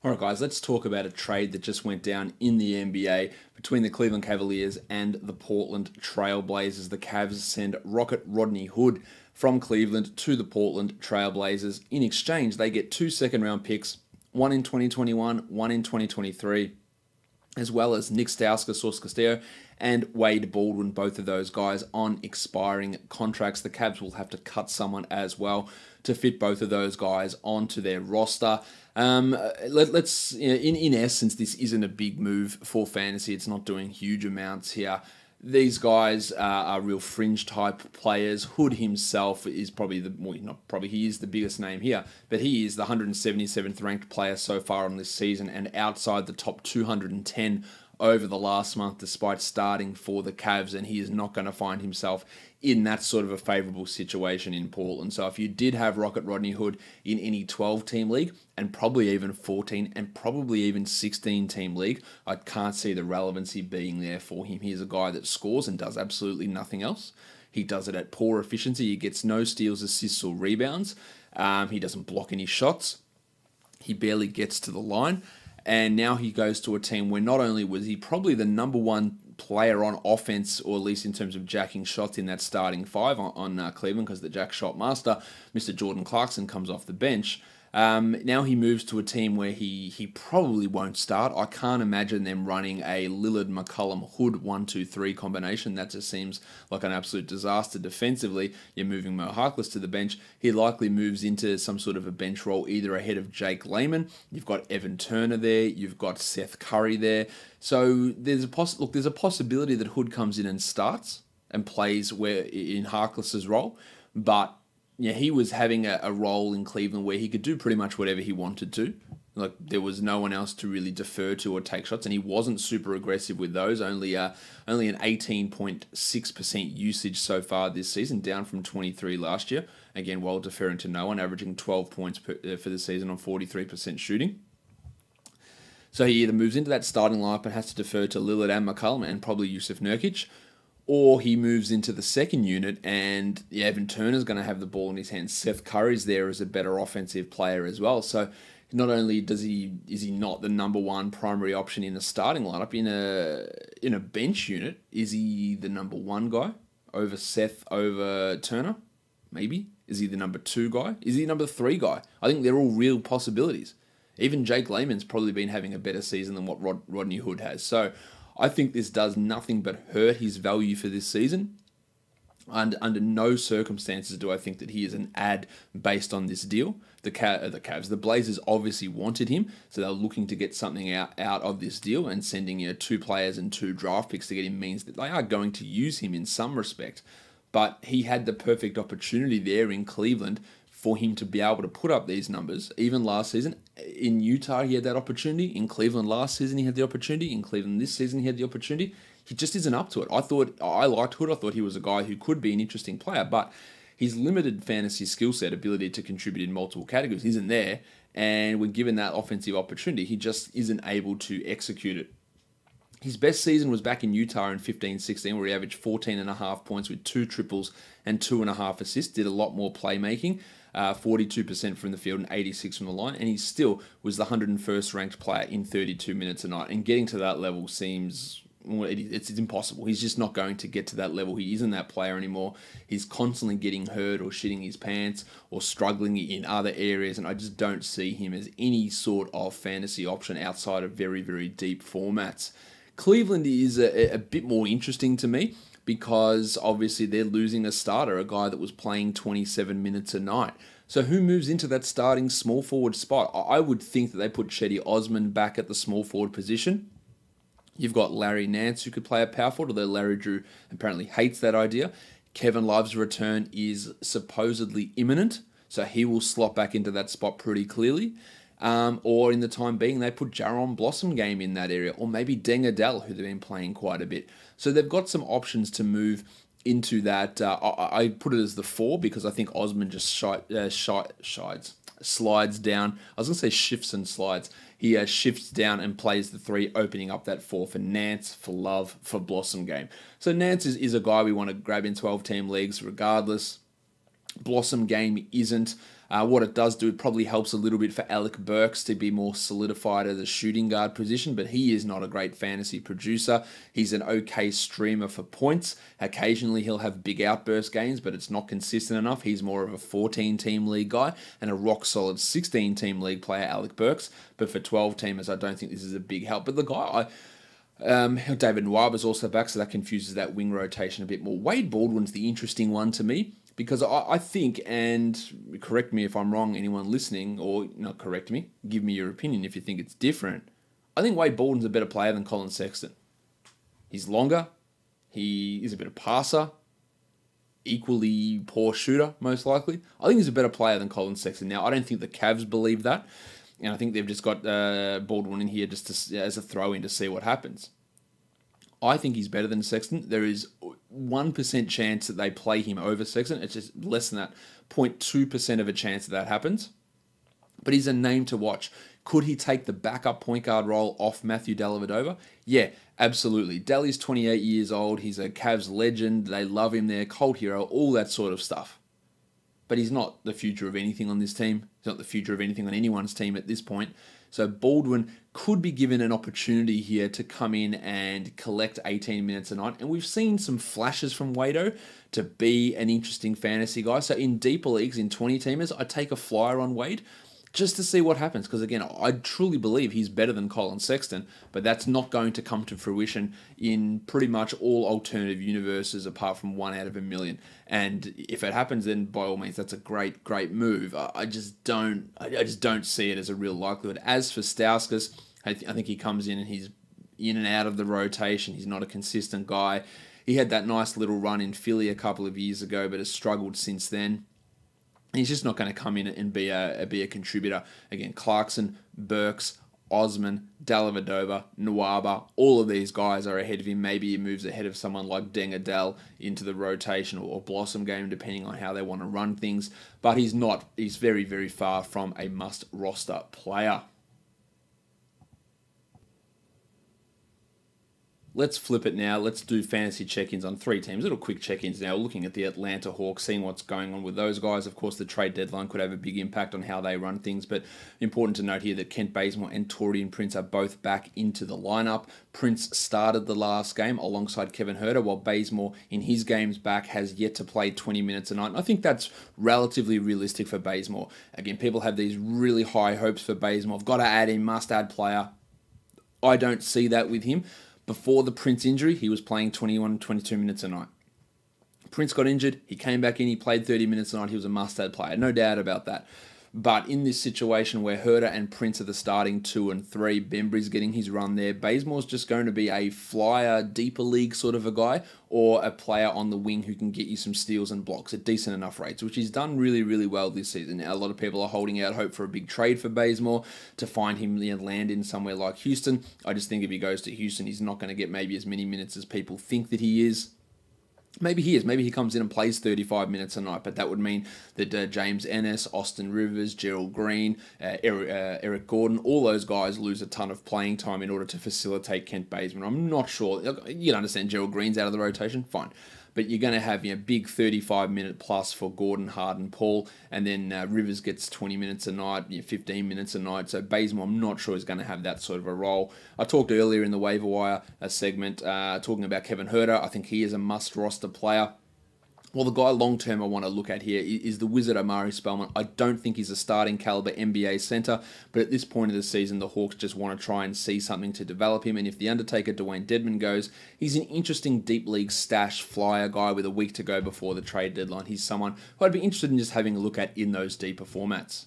Alright guys, let's talk about a trade that just went down in the NBA between the Cleveland Cavaliers and the Portland Trail Blazers. The Cavs send Rocket Rodney Hood from Cleveland to the Portland Trail Blazers. In exchange, they get 2 second-round picks, one in 2021, one in 2023, as well as Nick Stauskas and Wade Baldwin, both of those guys on expiring contracts. The Cavs will have to cut someone as well to fit both of those guys onto their roster. Let's in essence, this isn't a big move for fantasy. It's not doing huge amounts here. These guys are real fringe type players. Hood himself is probably he is the biggest name here, but he is the 177th ranked player so far on this season and outside the top 210 over the last month despite starting for the Cavs, and he is not going to find himself in that sort of a favourable situation in Portland. So if you did have Rocket Rodney Hood in any 12-team league, and probably even 14 and probably even 16-team league, I can't see the relevancy being there for him. He's a guy that scores and does absolutely nothing else. He does it at poor efficiency. He gets no steals, assists, or rebounds. He doesn't block any shots. He barely gets to the line. And now he goes to a team where not only was he probably the number one player on offense, or at least in terms of jacking shots in that starting five on Cleveland, because the jack shot master, Mr. Jordan Clarkson, comes off the bench. Now he moves to a team where he probably won't start. I can't imagine them running a Lillard, McCollum, Hood 1-2-3 combination. That just seems like an absolute disaster defensively. You're moving Mo Harkless to the bench. He likely moves into some sort of a bench role, either ahead of Jake Layman. You've got Evan Turner there. You've got Seth Curry there. So there's a possibility that Hood comes in and starts and plays where in Harkless's role, but yeah, he was having a role in Cleveland where he could do pretty much whatever he wanted to. Like, there was no one else to really defer to or take shots, and he wasn't super aggressive with those. Only an 18.6% usage so far this season, down from 23 last year. Again, while deferring to no one, averaging 12 points for the season on 43% shooting. So he either moves into that starting lineup and has to defer to Lillard and McCollum and probably Yusuf Nurkic, or he moves into the second unit and Evan Turner's going to have the ball in his hands. Seth Curry's there as a better offensive player as well. So not only is he not the number one primary option in a starting lineup, in a bench unit, is he the number one guy over Seth, over Turner? Maybe. Is he the number two guy? Is he the number three guy? I think they're all real possibilities. Even Jake Layman's probably been having a better season than what Rodney Hood has. So I think this does nothing but hurt his value for this season. And under no circumstances do I think that he is an ad based on this deal. The Blazers obviously wanted him, so they're looking to get something out of this deal, and sending 2 players and 2 draft picks to get him means that they are going to use him in some respect. But he had the perfect opportunity there in Cleveland for him to be able to put up these numbers. Even last season, in Utah, he had that opportunity. In Cleveland last season, he had the opportunity. In Cleveland this season, he had the opportunity. He just isn't up to it. I liked Hood. I thought he was a guy who could be an interesting player, but his limited fantasy skill set, ability to contribute in multiple categories, isn't there. And when given that offensive opportunity, he just isn't able to execute it. His best season was back in Utah in 15-16, where he averaged 14.5 points with 2 triples and 2.5 assists. Did a lot more playmaking. 42% from the field and 86% from the line, and he still was the 101st ranked player in 32 minutes a night. And getting to that level seems, it's impossible. He's just not going to get to that level. He isn't that player anymore. He's constantly getting hurt or shitting his pants or struggling in other areas, and I just don't see him as any sort of fantasy option outside of very, very deep formats. Cleveland is a bit more interesting to me, because obviously they're losing a starter, a guy that was playing 27 minutes a night. So who moves into that starting small forward spot? I would think that they put Cedi Osman back at the small forward position. You've got Larry Nance, who could play a power forward, although Larry Drew apparently hates that idea. Kevin Love's return is supposedly imminent, so he will slot back into that spot pretty clearly. Or in the time being, they put Jaron Blossom game in that area, or maybe Deng Adele, who they've been playing quite a bit. So they've got some options to move into that. I put it as the 4 because I think Osman just slides down. I was going to say shifts and slides. He shifts down and plays the 3, opening up that 4 for Nance, for Love, for Blossom game. So Nance is a guy we want to grab in 12-team leagues regardless. Blossom game isn't. What it does do, it probably helps a little bit for Alec Burks to be more solidified as a shooting guard position, but he is not a great fantasy producer. He's an okay streamer for points. Occasionally he'll have big outburst games, but it's not consistent enough. He's more of a 14-team league guy and a rock-solid 16-team league player, Alec Burks. But for 12-teamers, I don't think this is a big help. But the guy, David Nwaba's also back, so that confuses that wing rotation a bit more. Wade Baldwin's the interesting one to me, because I think, and correct me if I'm wrong, anyone listening, or not correct me, give me your opinion if you think it's different. I think Wade Baldwin's a better player than Colin Sexton. He's longer, he is a better passer, equally poor shooter, most likely. I think he's a better player than Colin Sexton. Now, I don't think the Cavs believe that, and I think they've just got Baldwin in here just as a throw-in to see what happens. I think he's better than Sexton. There is 1% chance that they play him over Sexton. It's just less than that. 0.2% of a chance that happens. But he's a name to watch. Could he take the backup point guard role off Matthew Dellavedova? Yeah, absolutely. Delly's 28 years old. He's a Cavs legend. They love him there. Cult hero. All that sort of stuff. But he's not the future of anything on this team. He's not the future of anything on anyone's team at this point. So Baldwin could be given an opportunity here to come in and collect 18 minutes a night. And we've seen some flashes from Wado to be an interesting fantasy guy. So in deeper leagues, in 20-teamers, I take a flyer on Wade just to see what happens. Because again, I truly believe he's better than Colin Sexton, but that's not going to come to fruition in pretty much all alternative universes apart from 1 out of a million. And if it happens, then by all means, that's a great, great move. I just don't see it as a real likelihood. As for Stauskas, I think he comes in and he's in and out of the rotation. He's not a consistent guy. He had that nice little run in Philly a couple of years ago, but has struggled since then. He's just not going to come in and be a contributor. Again, Clarkson, Burks, Osman, Dellavedova, Nwaba, all of these guys are ahead of him. Maybe he moves ahead of someone like Deng Adel into the rotation or Blossom game, depending on how they want to run things. But he's not. He's very, very far from a must-roster player. Let's flip it now. Let's do fantasy check-ins on 3 teams. Little quick check-ins now. Looking at the Atlanta Hawks, seeing what's going on with those guys. Of course, the trade deadline could have a big impact on how they run things, but important to note here that Kent Bazemore and Torian Prince are both back into the lineup. Prince started the last game alongside Kevin Huerter, while Bazemore, in his games back, has yet to play 20 minutes a night. And I think that's relatively realistic for Bazemore. Again, people have these really high hopes for Bazemore. I've got to add him, must-add player. I don't see that with him. Before the Prince injury, he was playing 21, 22 minutes a night. Prince got injured. He came back in. He played 30 minutes a night. He was a must-add player. No doubt about that. But in this situation where Huerter and Prince are the starting 2 and 3, Bembry's getting his run there, Bazemore's just going to be a flyer, deeper league sort of a guy, or a player on the wing who can get you some steals and blocks at decent enough rates, which he's done really, really well this season. Now, a lot of people are holding out hope for a big trade for Bazemore to find him land in somewhere like Houston. I just think if he goes to Houston, he's not going to get maybe as many minutes as people think that he is. Maybe he is. Maybe he comes in and plays 35 minutes a night, but that would mean that James Ennis, Austin Rivers, Gerald Green, Eric Gordon, all those guys lose a ton of playing time in order to facilitate Kent Bazemore. I'm not sure. You can understand Gerald Green's out of the rotation, fine. But you're going to have big 35-minute plus for Gordon, Harden, Paul, and then Rivers gets 20 minutes a night, 15 minutes a night. So Bazemore, I'm not sure is going to have that sort of a role. I talked earlier in the waiver wire segment talking about Kevin Huerter. I think he is a must-roster player. Well, the guy long-term I want to look at here is the Wizard Amari Spellman. I don't think he's a starting caliber NBA center, but at this point of the season, the Hawks just want to try and see something to develop him. And if the Undertaker Dwayne Dedmon goes, he's an interesting deep league stash flyer guy with a week to go before the trade deadline. He's someone who I'd be interested in just having a look at in those deeper formats.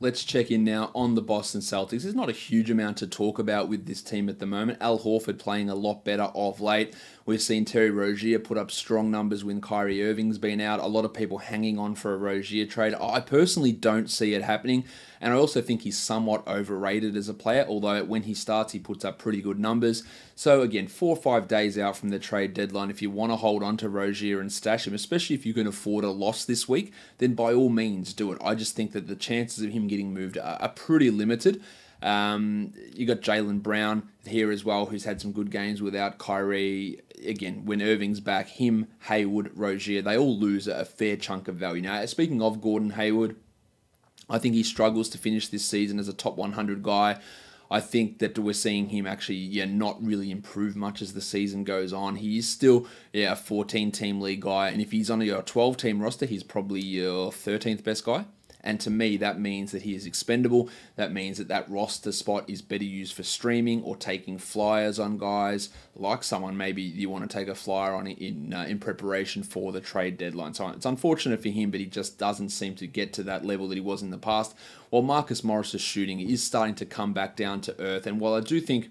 Let's check in now on the Boston Celtics. There's not a huge amount to talk about with this team at the moment. Al Horford playing a lot better of late. We've seen Terry Rozier put up strong numbers when Kyrie Irving's been out. A lot of people hanging on for a Rozier trade. I personally don't see it happening. And I also think he's somewhat overrated as a player, although when he starts, he puts up pretty good numbers. So again, 4 or 5 days out from the trade deadline, if you want to hold on to Rozier and stash him, especially if you can afford a loss this week, then by all means do it. I just think that the chances of him getting moved are pretty limited. You got Jaylen Brown here as well, who's had some good games without Kyrie. Again, when Irving's back, him, Hayward, Rozier, they all lose a fair chunk of value. Now, speaking of Gordon Hayward, I think he struggles to finish this season as a top 100 guy. I think that we're seeing him actually, not really improve much as the season goes on. He is still, a 14-team league guy, and if he's on your 12-team roster, he's probably your 13th best guy. And to me, that means that he is expendable. That means that roster spot is better used for streaming or taking flyers on guys, like someone maybe you want to take a flyer on in preparation for the trade deadline. So it's unfortunate for him, but he just doesn't seem to get to that level that he was in the past. While Marcus Morris's shooting is starting to come back down to earth, and while I do think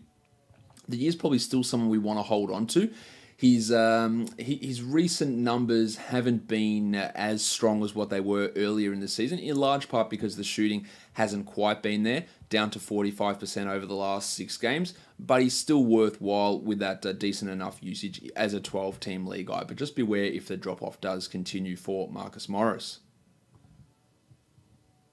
that he is probably still someone we want to hold on to, his recent numbers haven't been as strong as what they were earlier in the season, in large part because the shooting hasn't quite been there, down to 45% over the last 6 games, but he's still worthwhile with that decent enough usage as a 12-team league guy. But just beware if the drop-off does continue for Marcus Morris.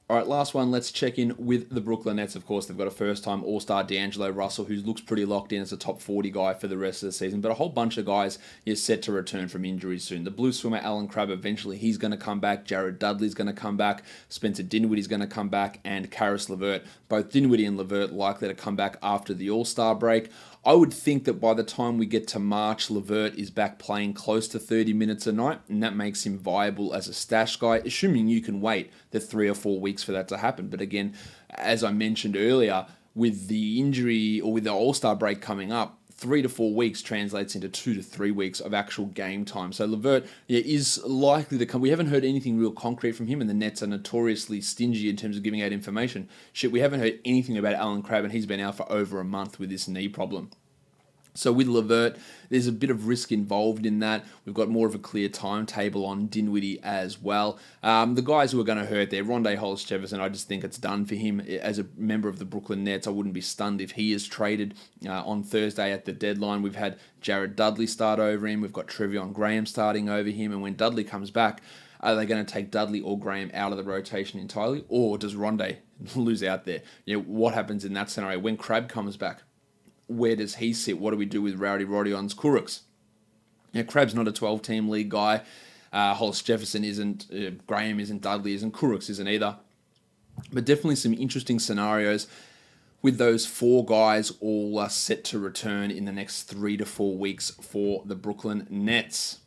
All right, last one, let's check in with the Brooklyn Nets. Of course, they've got a first-time All-Star D'Angelo Russell, who looks pretty locked in as a top 40 guy for the rest of the season, but a whole bunch of guys is set to return from injuries soon. The blue swimmer, Alan Crabb, eventually he's going to come back. Jared Dudley's going to come back. Spencer Dinwiddie's going to come back, and Karis LeVert. Both Dinwiddie and LeVert likely to come back after the All-Star break. I would think that by the time we get to March, LeVert is back playing close to 30 minutes a night, and that makes him viable as a stash guy, assuming you can wait the 3 or 4 weeks for that to happen. But again, as I mentioned earlier, with the injury or with the All-Star break coming up, 3 to 4 weeks translates into 2 to 3 weeks of actual game time. So LeVert is likely to come. We haven't heard anything real concrete from him, and the Nets are notoriously stingy in terms of giving out information. We haven't heard anything about Alan Crabb, and he's been out for over a month with this knee problem. So with LeVert, there's a bit of risk involved in that. We've got more of a clear timetable on Dinwiddie as well. The guys who are going to hurt there, Rondae Hollis-Jefferson, I just think it's done for him. As a member of the Brooklyn Nets, I wouldn't be stunned if he is traded on Thursday at the deadline. We've had Jared Dudley start over him. We've got Treveon Graham starting over him. And when Dudley comes back, are they going to take Dudley or Graham out of the rotation entirely? Or does Rondae lose out there? What happens in that scenario? When Crabb comes back, where does he sit? What do we do with Rowdy Rodion's Kurucs? Crabb's not a 12-team league guy. Hollis-Jefferson isn't. Graham isn't. Dudley isn't. Kurucs isn't either. But definitely some interesting scenarios with those 4 guys all set to return in the next 3 to 4 weeks for the Brooklyn Nets.